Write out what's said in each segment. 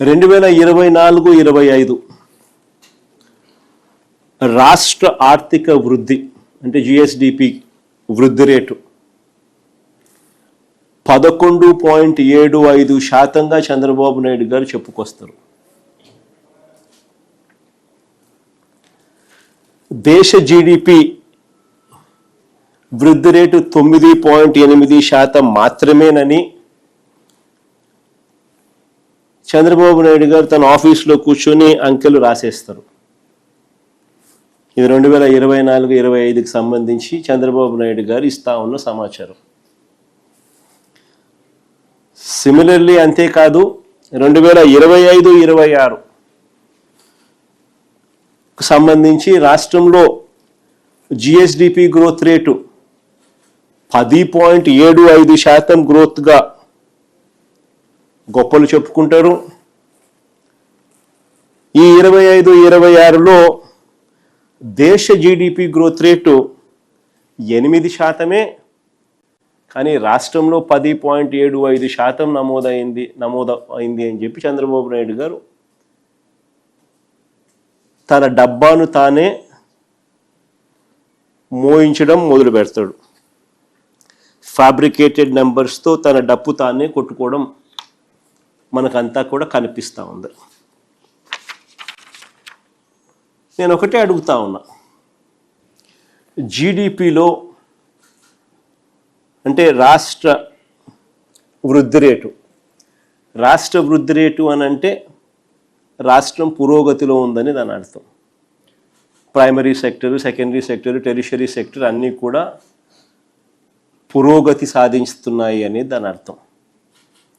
2024-25 రాష్ట్ర ఆర్థిక వృద్ధి అంటే జిఎస్డిపి వృద్ధి రేటు 11.75% చంద్రబాబు నాయుడు గారు చెప్పుకొస్తారు. దేశ జీడిపి వృద్ధి రేటు 9.8% మాత్రమేనని చంద్రబాబు నాయుడు గారు తన ఆఫీస్లో కూర్చొని అంకెలు రాసేస్తారు. ఇది 2024-25కి సంబంధించి చంద్రబాబు నాయుడు గారు ఇస్తా ఉన్న సమాచారం. సిమిలర్లీ అంతేకాదు 2025-26 సంబంధించి రాష్ట్రంలో జిఎస్డిపి గ్రోత్ రేటు 10.75% గ్రోత్గా గొప్పలు చెప్పుకుంటారు. ఈ 25-26లో దేశ జీడిపి గ్రోత్ రేటు 8%, కానీ రాష్ట్రంలో 10.75% నమోదైంది అని చెప్పి చంద్రబాబు నాయుడు గారు తన డబ్బాను తానే మోయించడం మొదలు పెడతాడు. ఫ్యాబ్రికేటెడ్ నెంబర్స్తో తన డప్పు తానే కొట్టుకోవడం మనకంతా కూడా కనిపిస్తూ ఉంది. నేను ఒకటే అడుగుతా ఉన్నా, జీడిపిలో అంటే రాష్ట్ర వృద్ధి రేటు అని అంటే రాష్ట్రం పురోగతిలో ఉందని దాని అర్థం. Primary sector, secondary sector, tertiary sector అన్నీ కూడా పురోగతి సాధిస్తున్నాయి అనేది దాని అర్థం.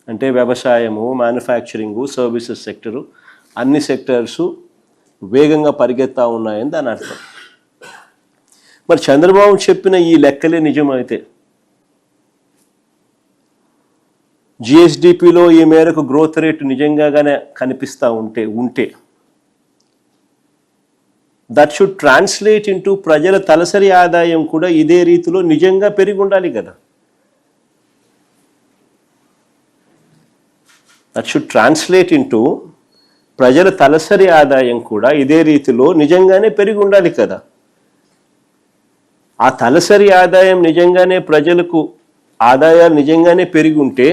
అంటే వ్యవసాయము, మ్యానుఫ్యాక్చరింగు, సర్వీసెస్ సెక్టరు అన్ని సెక్టర్సు వేగంగా పరిగెత్తా ఉన్నాయని దాని అర్థం. మరి చంద్రబాబు చెప్పిన ఈ లెక్కలే నిజమైతే జిఎస్డిపిలో ఈ మేరకు గ్రోత్ రేటు నిజంగానే కనిపిస్తూ ఉంటే దట్ షుడ్ ట్రాన్స్లేట్ ఇంటూ ప్రజల తలసరి ఆదాయం కూడా ఇదే రీతిలో నిజంగా పెరిగి ఉండాలి కదా. దట్ షుడ్ ట్రాన్స్లేట్ ఇంటూ ప్రజల తలసరి ఆదాయం కూడా ఇదే రీతిలో నిజంగానే పెరిగి ఉండాలి కదా. ఆ తలసరి ఆదాయం నిజంగానే ప్రజలకు ఆదాయాలు నిజంగానే పెరిగి ఉంటే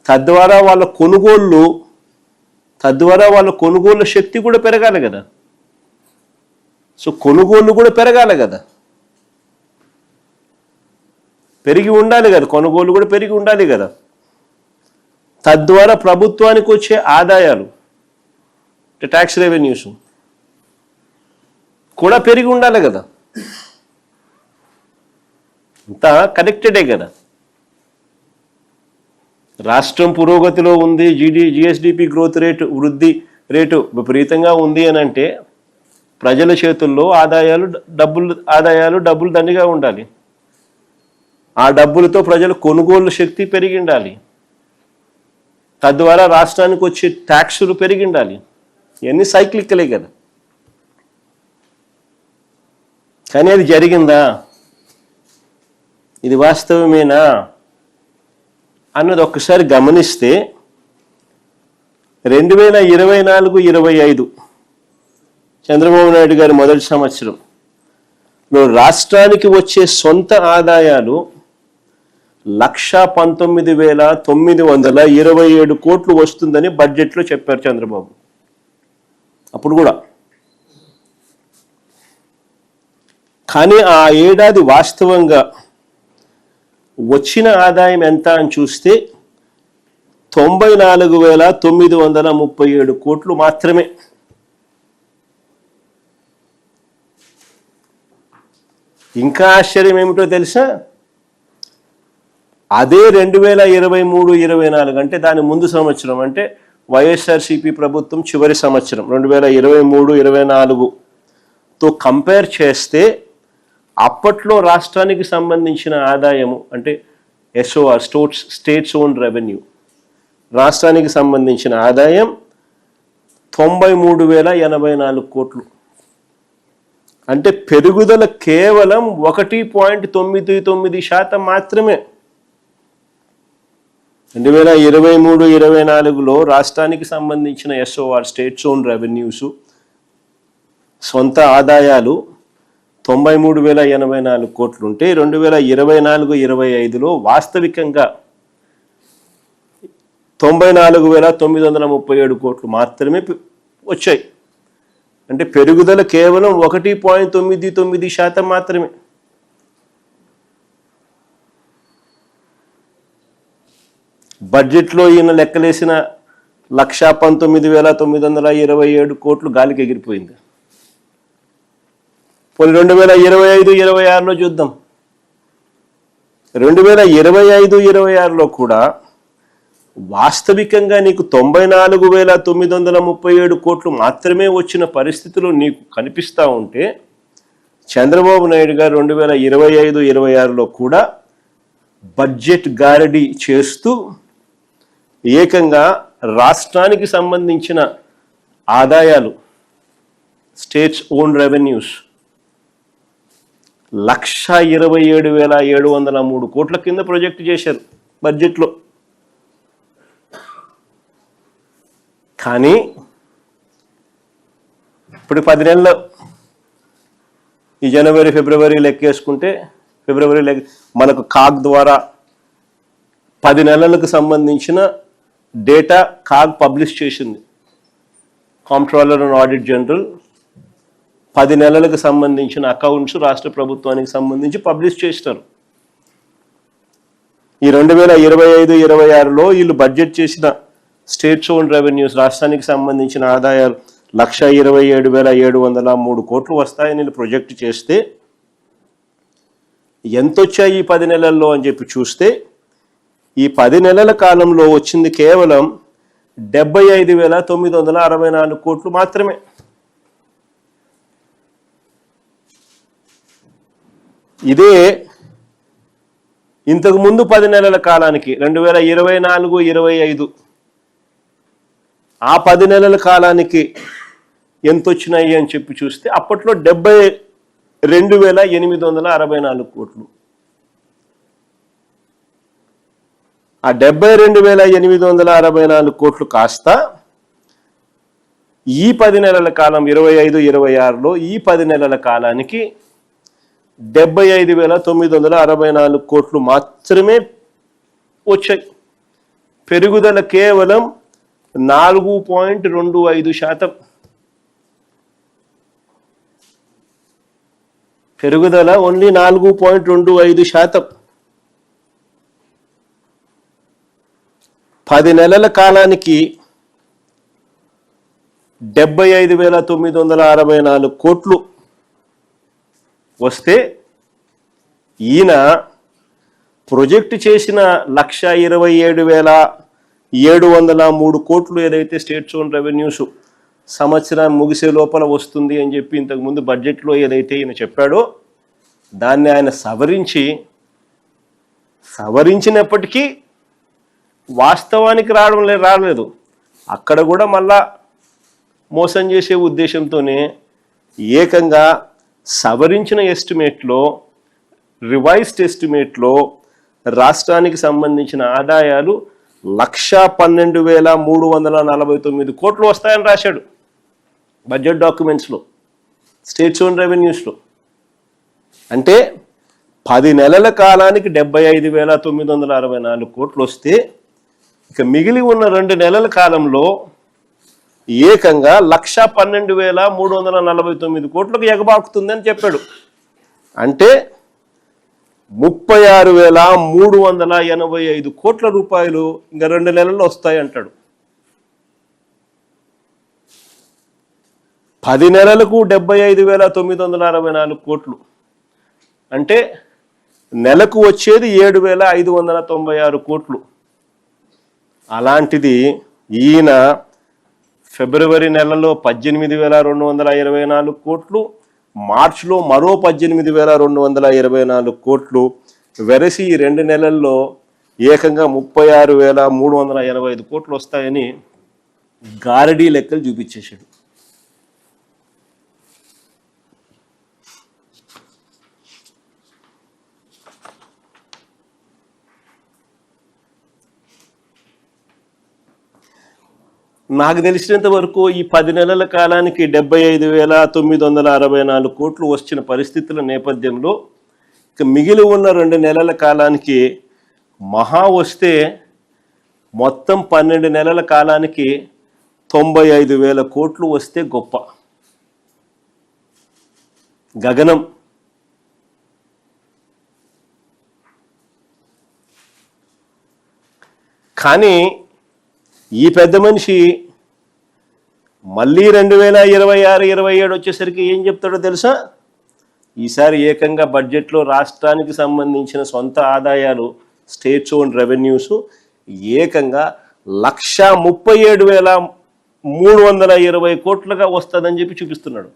తద్వారా వాళ్ళ కొనుగోలు శక్తి కూడా పెరగాలి కదా. సో కొనుగోలు కూడా పెరగాలి కదా, పెరిగి ఉండాలి కదా, కొనుగోలు కూడా పెరిగి ఉండాలి కదా. తద్వారా ప్రభుత్వానికి వచ్చే ఆదాయాలు ట్యాక్స్ రెవెన్యూస్ కూడా పెరిగి ఉండాలి కదా. అంతా కనెక్టెడే కదా. రాష్ట్రం పురోగతిలో ఉంది, జిఎస్డిపి గ్రోత్ రేటు వృద్ధి రేటు విపరీతంగా ఉంది అని అంటే ప్రజల చేతుల్లో డబ్బులు దండిగా ఉండాలి. ఆ డబ్బులతో ప్రజల కొనుగోలు శక్తి పెరిగి ఉండాలి. తద్వారా రాష్ట్రానికి వచ్చే ట్యాక్సులు పెరిగి ఉండాలి. ఇవన్నీ సైక్లికలే కదా. కానీ అది జరిగిందా, ఇది వాస్తవమేనా అన్నది ఒక్కసారి గమనిస్తే 2024-25 చంద్రబాబు నాయుడు గారి మొదటి సంవత్సరంలో రాష్ట్రానికి వచ్చే సొంత ఆదాయాలు 119,927 కోట్లు వస్తుందని బడ్జెట్లో చెప్పారు చంద్రబాబు. అప్పుడు కూడా కానీ ఆ ఏడాది వాస్తవంగా వచ్చిన ఆదాయం ఎంత అని చూస్తే 94,937 కోట్లు మాత్రమే. ఇంకా ఆశ్చర్యం ఏమిటో తెలుసా, అదే 2023-24 అంటే దాని ముందు సంవత్సరం, అంటే వైఎస్ఆర్సీపీ ప్రభుత్వం చివరి సంవత్సరం 2023-24తో కంపేర్ చేస్తే అప్పట్లో రాష్ట్రానికి సంబంధించిన ఆదాయము అంటే ఎస్ఓఆర్ స్టేట్స్ ఓన్ రెవెన్యూ రాష్ట్రానికి సంబంధించిన ఆదాయం 93,084 కోట్లు. అంటే పెరుగుదల కేవలం 1.99% మాత్రమే. 2023-24లో రాష్ట్రానికి సంబంధించిన ఎస్ఓఆర్ స్టేట్స్ ఓన్ రెవెన్యూస్ సొంత ఆదాయాలు 93,084 కోట్లు ఉంటే 2024-25లో వాస్తవికంగా 94,937 కోట్లు మాత్రమే వచ్చాయి. అంటే పెరుగుదల కేవలం 1.99% మాత్రమే. బడ్జెట్లో ఈయన లెక్కలేసిన 119,927 కోట్లు గాలికి ఎగిరిపోయింది. పోనీ 2025-26లో చూద్దాం. 2025-26లో కూడా వాస్తవికంగా నీకు 94,937 కోట్లు మాత్రమే వచ్చిన పరిస్థితులు నీకు కనిపిస్తూ ఉంటే చంద్రబాబు నాయుడు గారు 2025-26లో కూడా బడ్జెట్ గారడీ చేస్తూ ఏకంగా రాష్ట్రానికి సంబంధించిన ఆదాయాలు స్టేట్స్ ఓన్ రెవెన్యూస్ 127,703 కోట్ల కింద ప్రొజెక్ట్ చేశారు బడ్జెట్లో. కానీ ఇప్పుడు 10 నెలలు ఈ జనవరి ఫిబ్రవరి లెక్కేసుకుంటే మనకు కాగ్ ద్వారా 10 నెలలకు సంబంధించిన డేటా కాగ్ పబ్లిష్ చేసింది. కాంప్ట్రోలర్ అండ్ ఆడిట్ జనరల్ 10 నెలలకు సంబంధించిన అకౌంట్స్ రాష్ట్ర ప్రభుత్వానికి సంబంధించి పబ్లిష్ చేస్తారు. ఈ 2025-26లో వీళ్ళు బడ్జెట్ చేసిన స్టేట్స్ ఓన్ రెవెన్యూస్ రాష్ట్రానికి సంబంధించిన ఆదాయాలు 127,703 కోట్లు వస్తాయని వీళ్ళు ప్రొజెక్ట్ చేస్తే ఎంత వచ్చాయి ఈ 10 నెలల్లో అని చెప్పి చూస్తే ఈ 10 నెలల కాలంలో వచ్చింది కేవలం 75,964 కోట్లు మాత్రమే. ఇదే ఇంతకు ముందు 10 నెలల కాలానికి 2024-25 ఆ 10 నెలల కాలానికి ఎంత వచ్చినాయి అని చెప్పి చూస్తే అప్పట్లో 72,864 కోట్లు. ఆ 72,864 కోట్లు కాస్త ఈ 10 నెలల కాలం 25-26లో ఈ 10 నెలల కాలానికి 75,964 కోట్లు మాత్రమే వచ్చాయి. పెరుగుదల కేవలం 4.25%. పెరుగుదల ఓన్లీ 4.25%. 10 నెలల కాలానికి 75,964 కోట్లు వస్తే ఈయన ప్రొజెక్ట్ చేసిన 127,703 కోట్లు ఏదైతే స్టేట్స్ ఓన్ రెవెన్యూస్ సంవత్సరం ముగిసే లోపల వస్తుంది అని చెప్పి ఇంతకుముందు బడ్జెట్లో ఏదైతే ఈయన చెప్పాడో దాన్ని ఆయన సవరించినప్పటికీ వాస్తవానికి రాలేదు. అక్కడ కూడా మళ్ళా మోసం చేసే ఉద్దేశంతోనే ఏకంగా సవరించిన ఎస్టిమేట్లో రివైజ్డ్ ఎస్టిమేట్లో రాష్ట్రానికి సంబంధించిన ఆదాయాలు 112,349 కోట్లు వస్తాయని రాశాడు బడ్జెట్ డాక్యుమెంట్స్లో స్టేట్స్ ఓన్ రెవెన్యూస్లో. అంటే 10 నెలల కాలానికి 75,964 కోట్లు వస్తే ఇక మిగిలి ఉన్న 2 నెలల కాలంలో ఏకంగా 112,349 కోట్లకు ఎగబాకుతుందని చెప్పాడు. అంటే 36,385 కోట్ల రూపాయలు ఇంకా 2 నెలల్లో వస్తాయి అంటాడు. 10 నెలలకు 75,964 కోట్లు అంటే నెలకు వచ్చేది 7,596 కోట్లు. అలాంటిది ఈయన ఫిబ్రవరి నెలలో 18,224 కోట్లు, మార్చిలో మరో 18,224 కోట్లు వెరసి ఈ 2 నెలల్లో ఏకంగా 36,385 కోట్లు వస్తాయని గారడీ లెక్కలు చూపించేశాడు. నాకు తెలిసినంత వరకు ఈ 10 నెలల కాలానికి 75,964 కోట్లు వచ్చిన పరిస్థితుల నేపథ్యంలో ఇక మిగిలి ఉన్న 2 నెలల కాలానికి మహా వస్తే మొత్తం 12 నెలల కాలానికి 95,000 కోట్లు వస్తే గొప్ప గగనం. కానీ ఈ పెద్ద మనిషి మళ్ళీ 2026-27 వచ్చేసరికి ఏం చెప్తాడో తెలుసా? ఈసారి ఏకంగా బడ్జెట్లో రాష్ట్రానికి సంబంధించిన సొంత ఆదాయాలు, స్టేట్స్ ఓన్ రెవెన్యూస్ ఏకంగా 137,320 కోట్లుగా వస్తుందని చెప్పి చూపిస్తున్నాడు.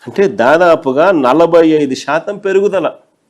అంటే దాదాపుగా 45% పెరుగుదల.